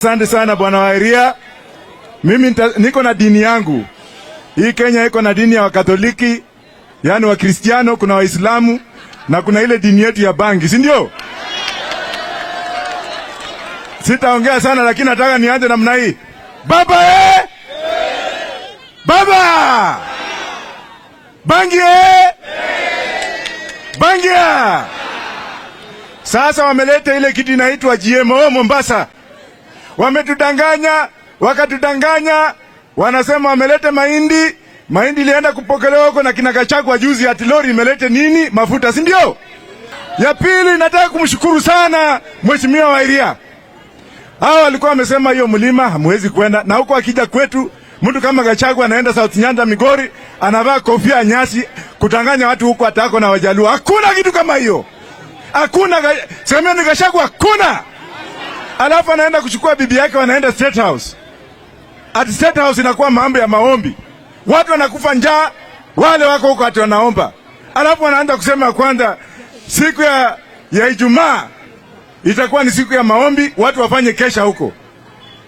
Asante sana bwana Wairia. Mimi niko na dini yangu. Hii Kenya iko na dini ya Wakatoliki, yani wa Kristiano, kuna Waislamu na kuna ile dini yetu ya bangi, si ndio? Sitaongea sana lakini nataka nianze namna hii. Baba Baba! Bangi Bangi! Sasa wameleta ile kitu inaitwa GMO Mombasa. Wametudanganya, wakatudanganya, wanasema wamelete mahindi. Mahindi ilienda kupokelewa huko na kina Gachagua juzi, ati lori imelete nini? Mafuta, si ndio? Ya pili, nataka kumshukuru sana Mheshimiwa Wairia. Hao walikuwa wamesema hiyo mlima hamwezi kwenda, na huko akija kwetu mtu kama Gachagua anaenda South Nyanda Migori, anavaa kofia ya nyasi kutanganya watu huko atako na Wajaluo. Hakuna kitu kama hiyo. Hakuna, semeni Gachagua hakuna. Alafu anaenda kuchukua bibi yake, wanaenda State House. At State House inakuwa mambo ya maombi. Watu wanakufa njaa, wale wako huko ati wanaomba. Alafu wanaanza kusema kwanza siku ya Ijumaa itakuwa ni siku ya maombi, watu wafanye kesha huko.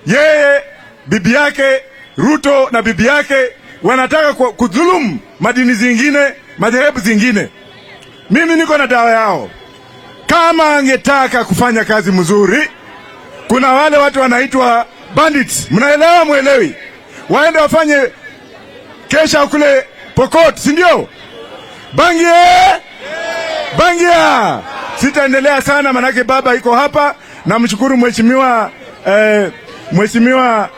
Yeye, bibi yake, Ruto na bibi yake wanataka kudhulumu madini zingine, madhehebu zingine. Mimi niko na dawa yao. Kama angetaka kufanya kazi mzuri, kuna wale watu wanaitwa bandits. Mnaelewa muelewi? Waende wafanye kesha kule Pokot, si ndio? Bangi Bangia! Sitaendelea sana manake baba iko hapa, na mshukuru mheshimiwa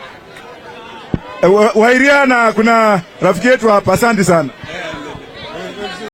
Wairia, na kuna rafiki yetu hapa. Asante sana.